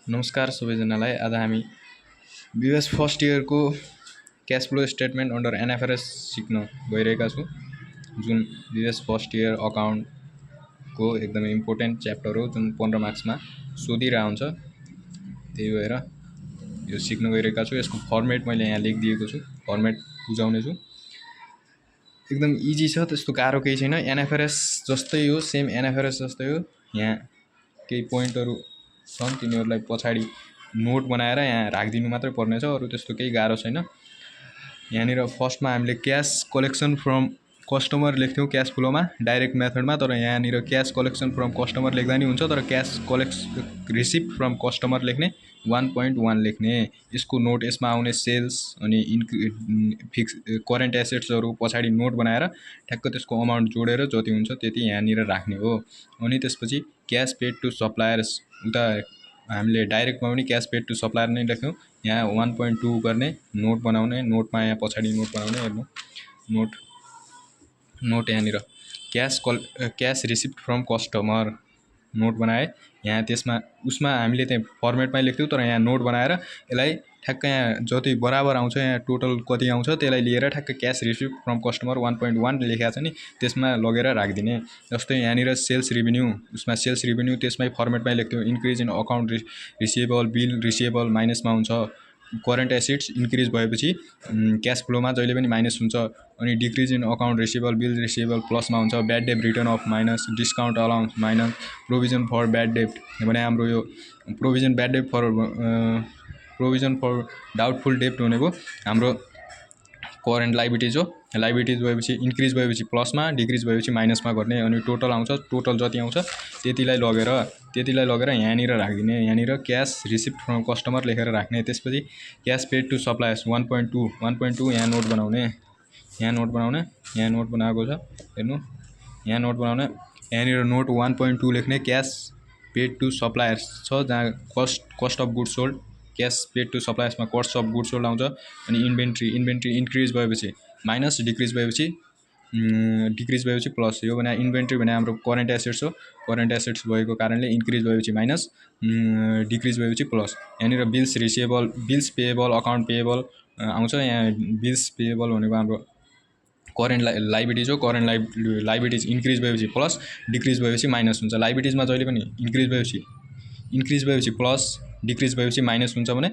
नमस्कार सबैजनालाई। आज हामी बीएस फर्स्ट इयरको cash flow statement under NFRS सिक्न गइरहेका छौँ, जुन बीएस फर्स्ट इयर अकाउन्टको एकदमै इम्पोर्टेन्ट च्याप्टर हो, जुन 15 मार्क्समा सोधिरहेको हुन्छ। त्यही भएर यो सिक्न गइरहेका छु। यसको फर्मेट मैले यहाँ लेखिदिएको छु, फर्मेट बुझाउने छु। एकदम इजी छ, त्यस्तो गाह्रो केही छैन। एनएफआरएस जस्तै हो, सेम एनएफआरएस जस्तै हो। यहाँ केही पोइन्टहरू छन्, तिनीहरूलाई पछाडि नोट बनाएर यहाँ राखिदिनु मात्रै पर्नेछ, अरू त्यस्तो केही गाह्रो छैन। यहाँनिर फर्स्टमा हामीले क्यास कलेक्सन फ्रम कस्टमर लेख्थ्यौँ क्यास फ्लोमा, डाइरेक्ट मेथडमा। तर यहाँनिर क्यास कलेक्सन फ्रम कस्टमर लेख्दा नि हुन्छ, तर क्यास रिसिप्ट फ्रम कस्टमर लेख्ने, 1.1 लेख्ने। यसको नोट यसमा आउने सेल्स अनि फिक्स करेन्ट एसेट्सहरू पछाडि नोट बनाएर ठ्याक्क त्यसको अमाउन्ट जोडेर जति हुन्छ त्यति यहाँनिर राख्ने हो। अनि त्यसपछि क्यास पेड टु सप्लायर्स, उता हामीले डाइरेक्टमा पनि क्यास पेड टु सप्लायर नै लेख्यौँ। यहाँ 1.2 गर्ने, नोट बनाउने, नोटमा यहाँ पछाडि नोट बनाउने। हेर्नु नोट यहाँनिर cash receipt from customer note बनाए। यहाँ त्यसमा उसमा हामीले त्यहाँ फर्मेटमै लेख्थ्यौँ, तर यहाँ नोट बनाएर यसलाई ठ्याक्क यहाँ जति बराबर आउँछ, यहाँ टोटल कति आउँछ त्यसलाई लिएर ठ्याक्क क्यास रिसिप्ट फ्रम कस्टमर 1.1 लेखेको छ नि, त्यसमा लगेर राखिदिने। जस्तै यहाँनिर सेल्स रेभेन्यू, उसमा सेल्स रेभेन्यू त्यसमै फर्मेटमै लेख्थ्यौँ। Increase in account receivable, bill receivable माइनसमा हुन्छ। करेन्ट एसेट्स इन्क्रिज भएपछि क्यास फ्लोमा जहिले पनि माइनस हुन्छ। अनि decrease in account receivable, bill receivable प्लसमा हुन्छ। Bad debt return of minus, discount allowance minus, provision for bad debt भने हाम्रो यो provision bad debt for provision for doubtful debt भनेको हाम्रो करेन्ट लाइबिलिटिज हो। लाइबिलिटिज भएपछि इन्क्रिज भएपछि प्लसमा, डिक्रिज भएपछि माइनसमा गर्ने। अनि टोटल आउँछ, टोटल जति आउँछ त्यतिलाई लगेर यहाँनिर राखिदिने। यहाँनिर क्यास रिसिप्ट फ्रम कस्टमर लेखेर राख्ने। त्यसपछि क्यास पेड टु सप्लायर्स 1.2 यहाँ नोट बनाउने, यहाँ नोट बनाएको छ। हेर्नु, यहाँ नोट बनाउने। यहाँनिर नोट 1.2 लेख्ने। क्यास पेड टु सप्लायर्स छ, जहाँ cost of goods sold, cash paid to सप्लायर्समा कस्ट अफ गुड्स सोल्ड आउँछ। अनि इन्भेन्ट्री इन्क्रिज भएपछि माइनस, डिक्रिज भएपछि प्लस। यो भने इन्भेन्ट्री भने हाम्रो करेन्ट एसेट्स हो, करेन्ट एसेट्स भएको कारणले इन्क्रिज भएपछि माइनस, डिक्रिज भएपछि प्लस। यहाँनिर बिल्स पेएबल, अकाउन्ट पेएबल आउँछ। यहाँ बिल्स पेएबल भनेको हाम्रो करेन्ट लाइबिलिटिज हो। करेन्ट लाइबिलिटिज इन्क्रिज भएपछि प्लस, डिक्रिज भएपछि माइनस हुन्छ। लाइबिलिटिजमा जहिले पनि इन्क्रिज भएपछि प्लस, डिक्रिज भएपछि माइनस हुन्छ भने,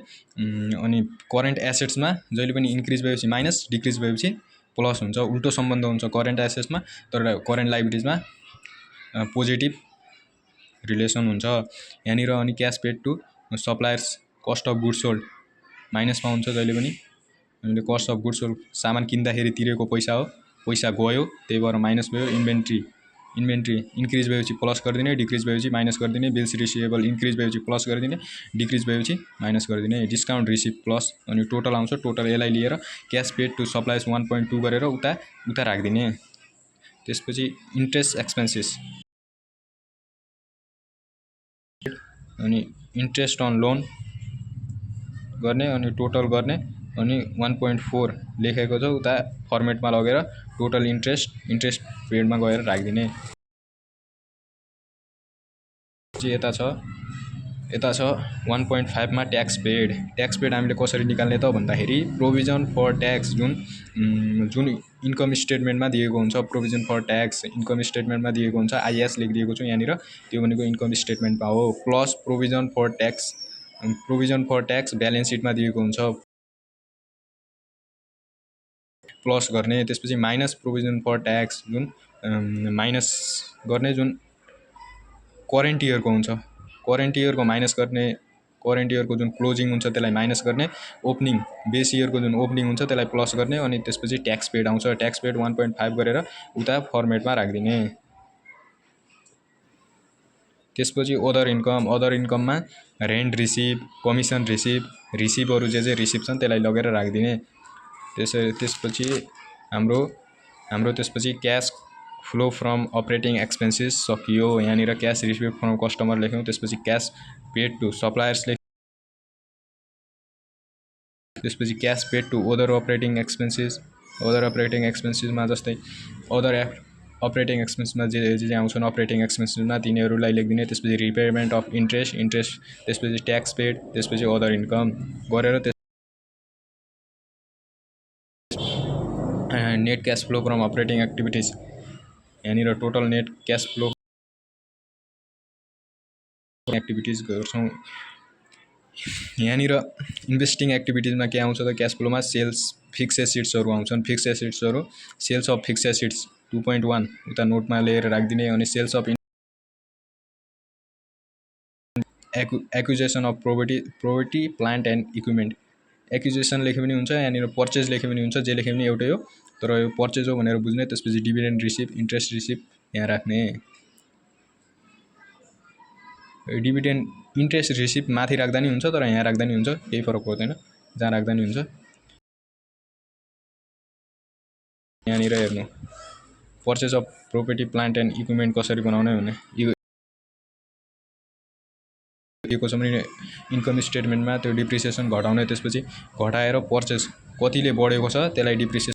अनि करेन्ट एसेट्समा जहिले पनि इन्क्रिज भएपछि माइनस, डिक्रिज भएपछि प्लस हुन्छ। उल्टो सम्बन्ध हुन्छ करेन्ट एसेट्समा, तर करेन्ट लाइबिलिटिजमा पोजिटिभ रिलेसन हुन्छ। यहाँनिर अनि cash paid to suppliers, cost of goods sold माइनसमा हुन्छ जहिले पनि। हामीले कस्ट अफ गुड्स सोल्ड सामान किन्दाखेरि तिरेको पैसा हो, पैसा गयो, त्यही भएर माइनस भयो। इन्भेन्ट्री इन्क्रिज भएपछि प्लस गरिदिने, डिक्रिज भएपछि माइनस गरिदिने। बिल्स रिसिएबल इन्क्रिज भएपछि प्लस गरिदिने, डिक्रिज भएपछि माइनस गरिदिने। डिस्काउन्ट रिसिप्ट प्लस, अनि टोटल आउँछ। टोटल यसलाई लिएर क्यास पेड टु सप्लायर्स 1.2 गरेर उता राखिदिने। त्यसपछि इन्ट्रेस्ट एक्सपेन्सेस, अनि इन्ट्रेस्ट अन लोन गर्ने, अनि टोटल गर्ने। अनि 1.4 लेखेको छ, उता फर्मेटमा लगेर टोटल इन्ट्रेस्ट पेडमा गएर राखिदिने। यता छ 1.5 मा ट्याक्स पेड हामीले कसरी निकाल्ने त भन्दाखेरि, प्रोभिजन फर ट्याक्स जुन इन्कम स्टेटमेन्टमा दिएको हुन्छ, प्रोभिजन फर ट्याक्स इन्कम स्टेटमेन्टमा दिएको हुन्छ। आइएस लेखिदिएको छु यहाँनिर, त्यो भनेको इन्कम स्टेटमेन्टमा हो। Plus provision for tax balance सिटमा दिएको हुन्छ, प्लस गर्ने। त्यसपछि माइनस प्रोभिजन फर ट्याक्स, जुन माइनस गर्ने, जुन करेन्ट इयरको हुन्छ, करेन्ट इयरको माइनस गर्ने। करेन्ट इयरको जुन क्लोजिङ हुन्छ त्यसलाई माइनस गर्ने। ओपनिङ, बेस इयरको जुन ओपनिङ हुन्छ त्यसलाई प्लस गर्ने। अनि त्यसपछि ट्याक्स पेड आउँछ। ट्याक्स पेड 1.5 गरेर उता फर्मेटमा राखिदिने। त्यसपछि अदर इन्कममा रेन्ट रिसिभ, कमिसन रिसिभहरू जे रिसिभ छन् त्यसलाई लगेर राखिदिने। त्यसपछि हाम्रो त्यसपछि cash flow from operating expenses सकियो। यहाँनिर क्यास रिसिभ फ्रम कस्टमर लेख्यौँ। त्यसपछि क्यास पेड टु सप्लायर्स त्यसपछि cash paid to other operating एक्सपेन्सेसमा जस्तै अपरेटिङ एक्सपेन्समा जे जे आउँछन् अपरेटिङ एक्सपेन्समा तिनीहरूलाई लेखिदिने। त्यसपछि रिपेमेन्ट अफ इन्ट्रेस्ट, त्यसपछि ट्याक्स पेड, त्यसपछि अदर इन्कम गरेर net cash flow from operating activities, यहाँनिर total net cash flow activities गर्छौँ। यहाँनिर इन्भेस्टिङ एक्टिभिटिजमा के आउँछ त क्यास फ्लोमा सेल्स फिक्स एसेट्सहरू आउँछन्। फिक्स एसेट्सहरू सेल्स अफ फिक्स एसेट्स 2.1 उता नोटमा लिएर राखिदिने। अनि sales of acquisition of property plant and equipment, acquisition लेखे पनि हुन्छ, यहाँनिर पर्चेज लेखे पनि हुन्छ, जे लेखे पनि एउटै हो, तर यो पर्चेज हो भनेर बुझ्ने। त्यसपछि डिभिडेन्ड रिसिप, इन्ट्रेस्ट रिसिप यहाँ राख्ने। डिभिडेन्ड इन्ट्रेस्ट रिसिप माथि राख्दा नि हुन्छ, तर यहाँ राख्दा नि हुन्छ, केही फरक पर्दैन, जहाँ राख्दा नि हुन्छ। यहाँनिर हेर्नु purchase of property plant and equipment कसरी बनाउने भन्ने दिएको छ भने इन्कम स्टेटमेन्टमा त्यो डिप्रिसिएसन घटाउने। त्यसपछि घटाएर पर्चेज कतिले बढेको छ त्यसलाई डिप्रिसिएसन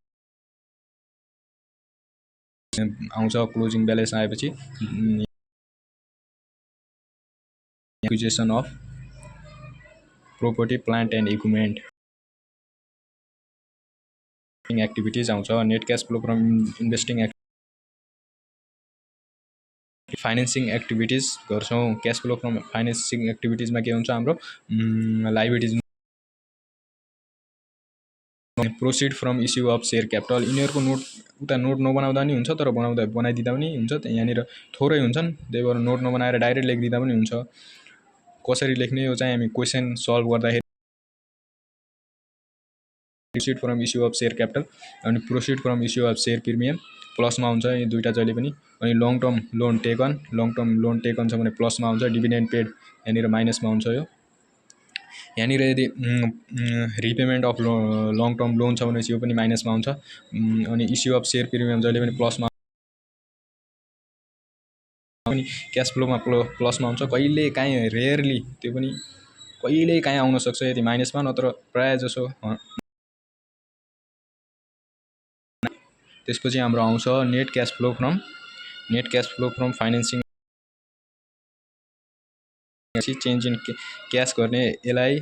आउँछ। क्लोजिङ ब्यालेन्स आएपछि acquisition of property plant and equipment activities आउँछ। Net cash flow from investing financing activities गर्छौँ। क्यास फ्लो फ्रम फाइनेन्सिङ एक्टिभिटिजमा के हुन्छ हाम्रो liabilities proceed from issue of share capital. यिनीहरूको नोट उता नोट नबनाउँदा नि हुन्छ, तर बनाइदिँदा पनि हुन्छ। यहाँनिर थोरै हुन्छन्, त्यही भएर नोट नबनाएर डाइरेक्ट लेखिदिँदा पनि हुन्छ। कसरी लेख्ने यो चाहिँ हामी क्वेसन सल्भ गर्दाखेरि proceed from issue of share capital अनि proceed from issue of share premium प्लसमा हुन्छ, यो दुईवटा जहिले पनि। अनि लङ टर्म लोन टेकन छ भने प्लसमा हुन्छ। डिभिडेन्ड पेड यहाँनिर माइनसमा हुन्छ। यो यहाँनिर यदि repayment of long term loan छ भने यो पनि माइनसमा हुन्छ। अनि इस्यु अफ सेयर प्रिमियम जहिले पनि प्लसमा पनि क्यास फ्लोमा प्लसमा हुन्छ। कहिले काहीँ रेयरली त्यो पनि कहिले काहीँ आउन सक्छ यदि माइनसमा, नत्र प्रायः जसो। त्यसपछि हाम्रो आउँछ net cash flow from financing. Change in cash गर्ने, यसलाई